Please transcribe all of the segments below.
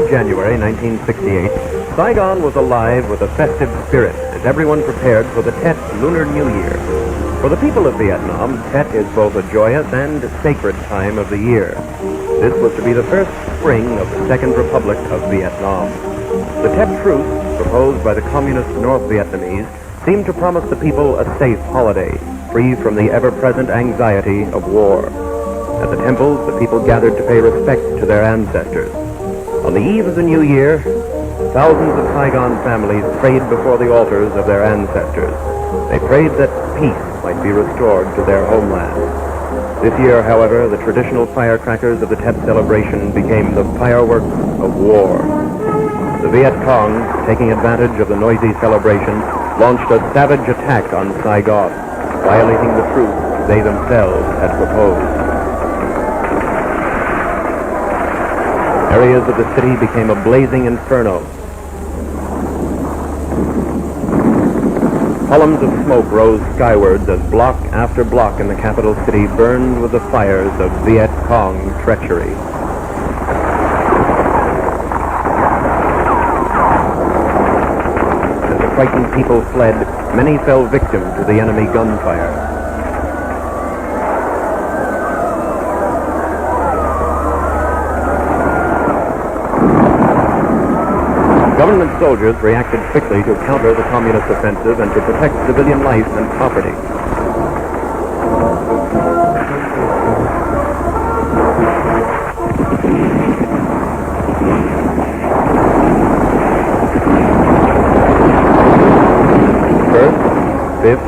of January 1968, Saigon was alive with a festive spirit as everyone prepared for the Tet Lunar New Year. For the people of Vietnam, Tet is both a joyous and sacred time of the year. This was to be the first spring of the Second Republic of Vietnam. The Tet truce, proposed by the communist North Vietnamese, seemed to promise the people a safe holiday, free from the ever-present anxiety of war. At the temples, the people gathered to pay respect to their ancestors. On the eve of the New Year, thousands of Saigon families prayed before the altars of their ancestors. They prayed that peace might be restored to their homeland. This year, however, the traditional firecrackers of the Tet celebration became the fireworks of war. The Vietcong, taking advantage of the noisy celebration, launched a savage attack on Saigon, violating the truce they themselves had proposed. Areas of the city became a blazing inferno. Columns of smoke rose skywards as block after block in the capital city burned with the fires of Viet Cong treachery. As the frightened people fled, many fell victim to the enemy gunfire. Government soldiers reacted quickly to counter the communist offensive and to protect civilian life and property. First, Fifth,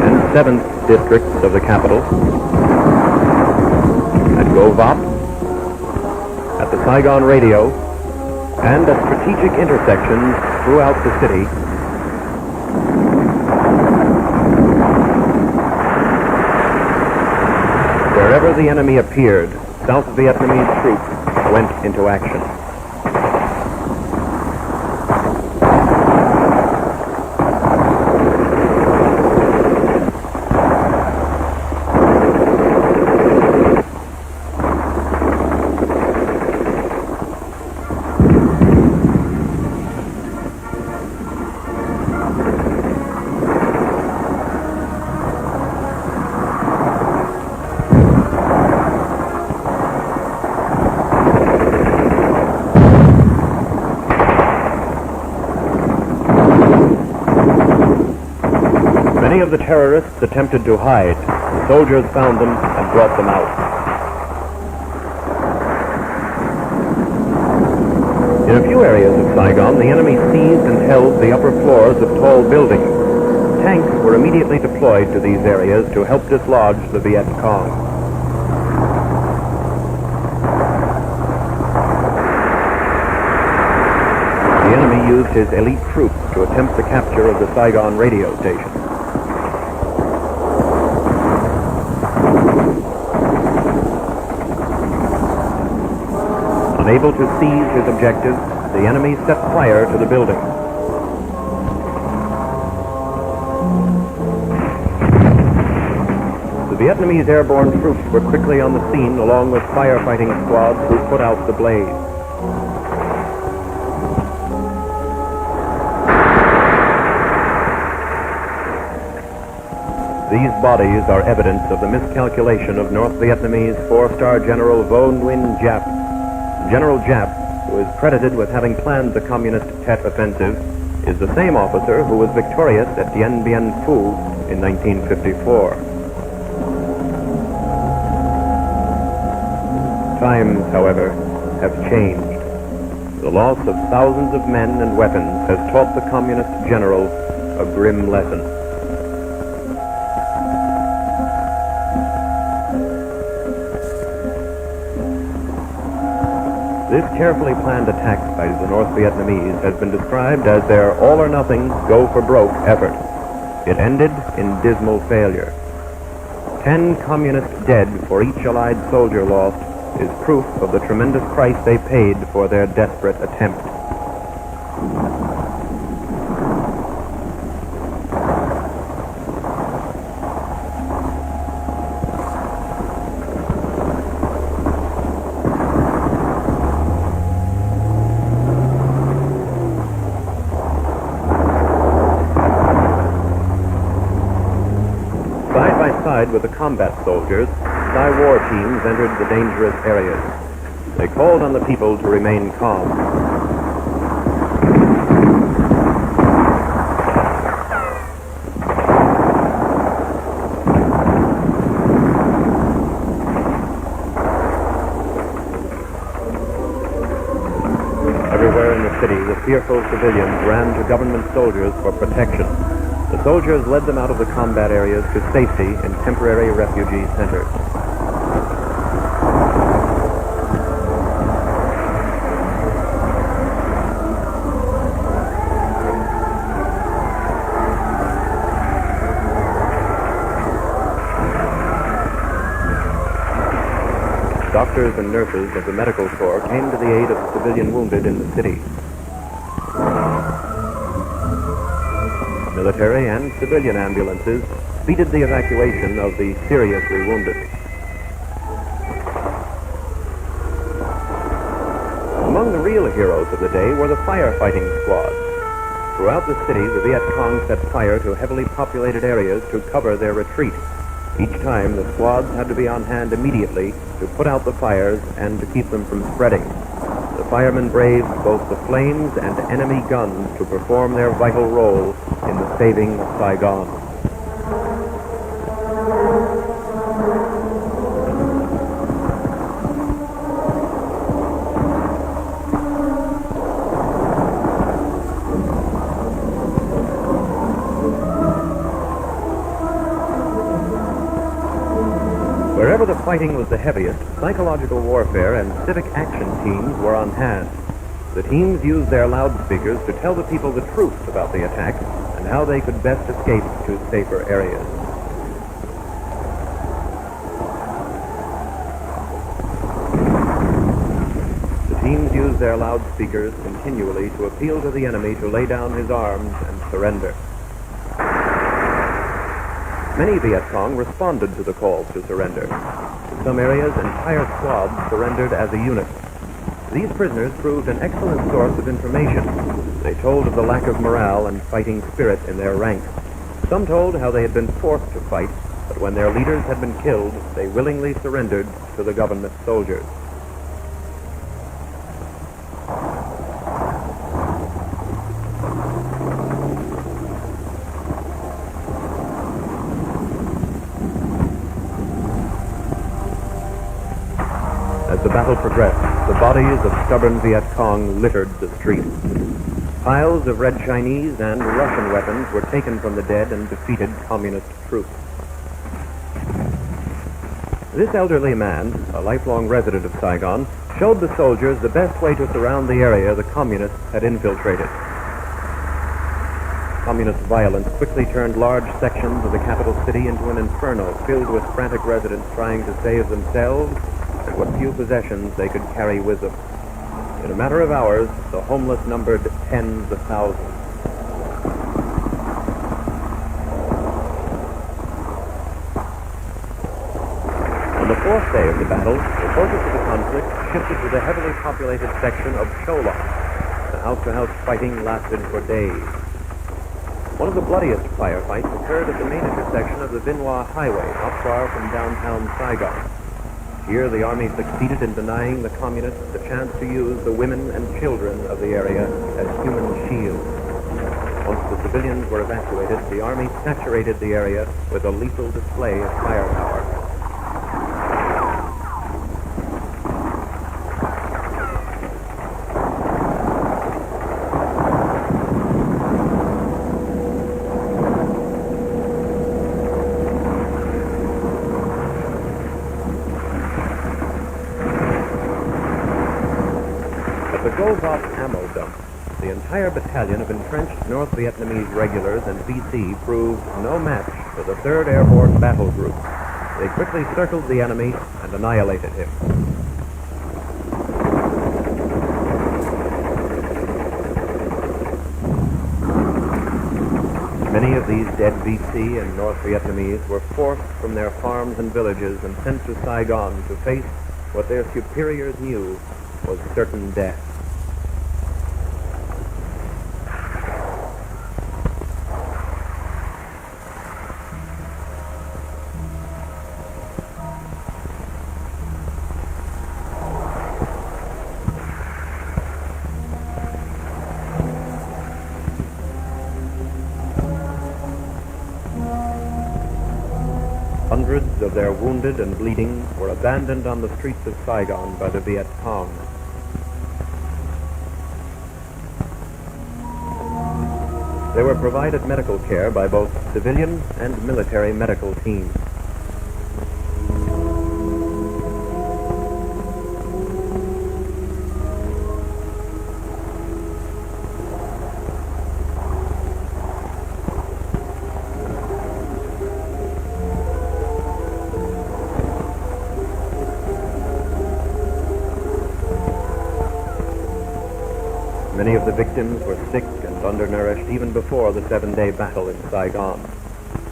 and Seventh districts of the capital, at Govop, at the Saigon radio, and at strategic intersections throughout the city, wherever the enemy appeared, South Vietnamese troops went into action. Many of the terrorists attempted to hide. The soldiers found them and brought them out. In a few areas of Saigon, the enemy seized and held the upper floors of tall buildings. Tanks were immediately deployed to these areas to help dislodge the Viet Cong. The enemy used his elite troops to attempt the capture of the Saigon radio station. Unable to seize his objectives, the enemy set fire to the building. The Vietnamese airborne troops were quickly on the scene along with firefighting squads who put out the blaze. These bodies are evidence of the miscalculation of North Vietnamese four-star General Vo Nguyen Giap. General Giap, who is credited with having planned the communist Tet offensive, is the same officer who was victorious at Dien Bien Phu in 1954. Times, however, have changed. The loss of thousands of men and weapons has taught the communist general a grim lesson. This carefully planned attack by the North Vietnamese has been described as their all-or-nothing, go-for-broke effort. It ended in dismal failure. 10 communists dead for each Allied soldier lost is proof of the tremendous price they paid for their desperate attempt. with the combat soldiers, anti-war teams entered the dangerous areas. They called on the people to remain calm. Everywhere in the city, the fearful civilians ran to government soldiers for protection. The soldiers led them out of the combat areas to safety in temporary refugee centers. Doctors and nurses of the medical corps came to the aid of the civilian wounded in the city. Military and civilian ambulances speeded the evacuation of the seriously wounded. Among the real heroes of the day were the firefighting squads. Throughout the city, the Vietcong set fire to heavily populated areas to cover their retreat. Each time, the squads had to be on hand immediately to put out the fires and to keep them from spreading. The firemen braved both the flames and enemy guns to perform their vital role in the saving of Saigon. Wherever the fighting was the heaviest, psychological warfare and civic action teams were on hand. The teams used their loudspeakers to tell the people the truth about the attack and how they could best escape to safer areas. The teams used their loudspeakers continually to appeal to the enemy to lay down his arms and surrender. Many Vietcong responded to the call to surrender. In some areas, entire squads surrendered as a unit. These prisoners proved an excellent source of information. They told of the lack of morale and fighting spirit in their ranks. Some told how they had been forced to fight, but when their leaders had been killed, they willingly surrendered to the government soldiers. As the battle progressed, the bodies of stubborn Vietcong littered the streets. Piles of Red Chinese and Russian weapons were taken from the dead and defeated communist troops. This elderly man, a lifelong resident of Saigon, showed the soldiers the best way to surround the area the communists had infiltrated. Communist violence quickly turned large sections of the capital city into an inferno filled with frantic residents trying to save themselves and what few possessions they could carry with them. In a matter of hours, the homeless numbered tens of thousands. On the fourth day of the battle, the focus of the conflict shifted to the heavily populated section of Cholon. The house-to-house fighting lasted for days. One of the bloodiest firefights occurred at the main intersection of the Vinh Highway, not far from downtown Saigon. Here, the army succeeded in denying the communists the chance to use the women and children of the area as human shields. Once the civilians were evacuated, the army saturated the area with a lethal display of firepower. Ammo dump. The entire battalion of entrenched North Vietnamese regulars and VC proved no match for the 3rd Airborne Battle Group. They quickly circled the enemy and annihilated him. Many of these dead VC and North Vietnamese were forced from their farms and villages and sent to Saigon to face what their superiors knew was certain death. Hundreds of their wounded and bleeding were abandoned on the streets of Saigon by the Vietcong. They were provided medical care by both civilian and military medical teams. Many of the victims were sick and undernourished even before the 7-day battle in Saigon.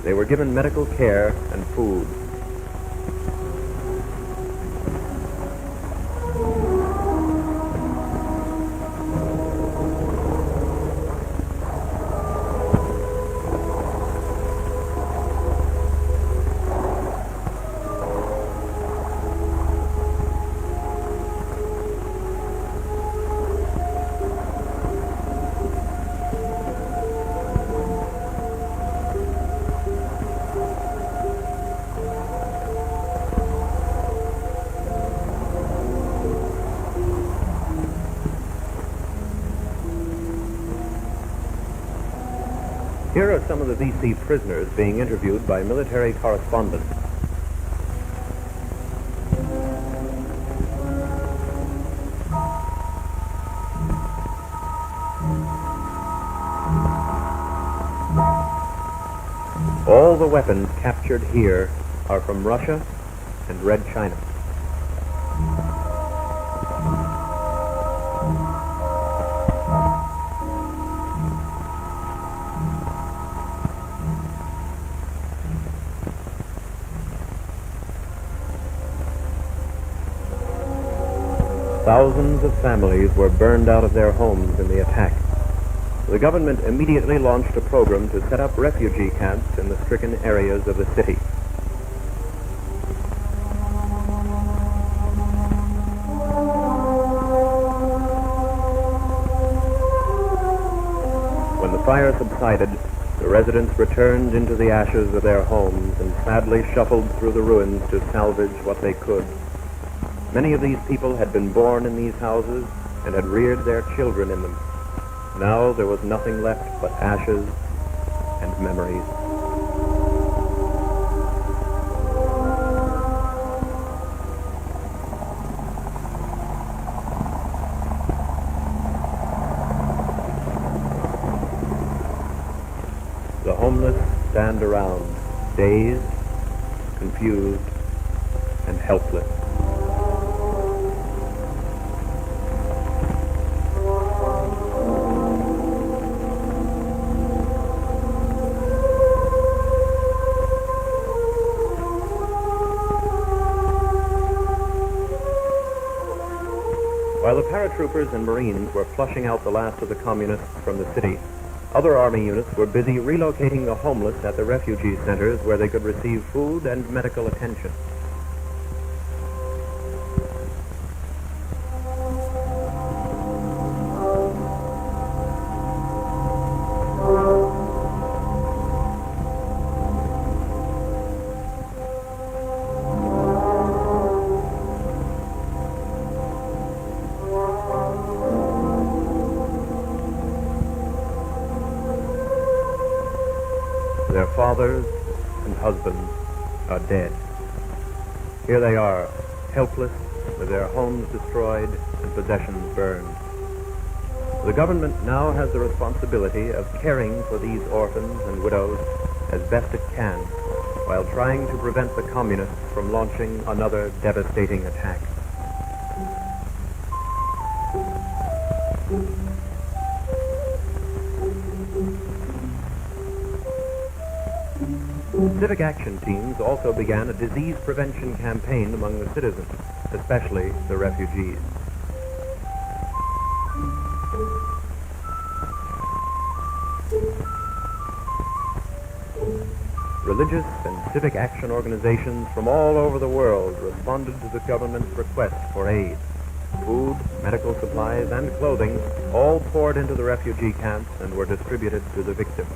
They were given medical care and food. Here are some of the VC prisoners being interviewed by military correspondents. All the weapons captured here are from Russia and Red China. Thousands of families were burned out of their homes in the attack. The government immediately launched a program to set up refugee camps in the stricken areas of the city. When the fire subsided, the residents returned into the ashes of their homes and sadly shuffled through the ruins to salvage what they could. Many of these people had been born in these houses and had reared their children in them. Now there was nothing left but ashes and memories. The homeless stand around, dazed, confused, and helpless. While the paratroopers and Marines were flushing out the last of the communists from the city, other Army units were busy relocating the homeless at the refugee centers where they could receive food and medical attention. Their fathers and husbands are dead. Here they are, helpless, with their homes destroyed and possessions burned. The government now has the responsibility of caring for these orphans and widows as best it can, while trying to prevent the communists from launching another devastating attack. Civic action teams also began a disease prevention campaign among the citizens, especially the refugees. Religious and civic action organizations from all over the world responded to the government's request for aid. Food, medical supplies, and clothing all poured into the refugee camps and were distributed to the victims.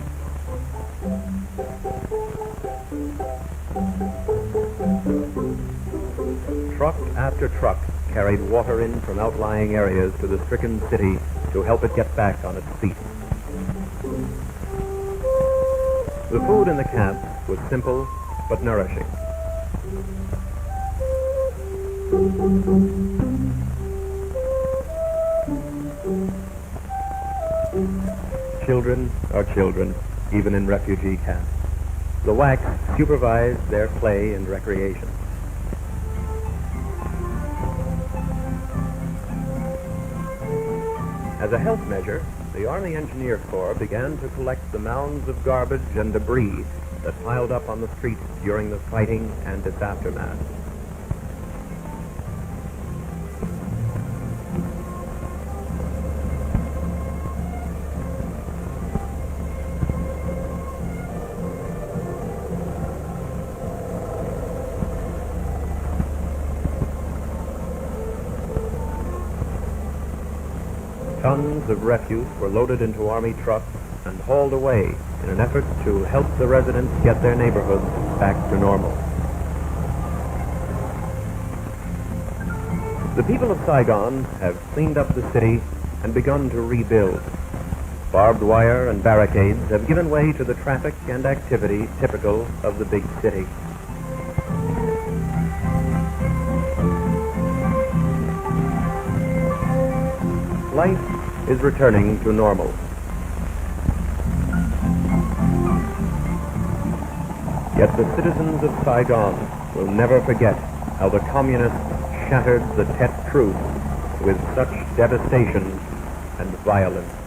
Truck after truck carried water in from outlying areas to the stricken city to help it get back on its feet. The food in the camp was simple but nourishing. Children are children, even in refugee camps. The WACs supervised their play and recreation. As a health measure, the Army Engineer Corps began to collect the mounds of garbage and debris that piled up on the streets during the fighting and its aftermath. Tons of refuse were loaded into Army trucks and hauled away in an effort to help the residents get their neighborhoods back to normal. The people of Saigon have cleaned up the city and begun to rebuild. Barbed wire and barricades have given way to the traffic and activity typical of the big city. Life is returning to normal. Yet the citizens of Saigon will never forget how the communists shattered the Tet truce with such devastation and violence.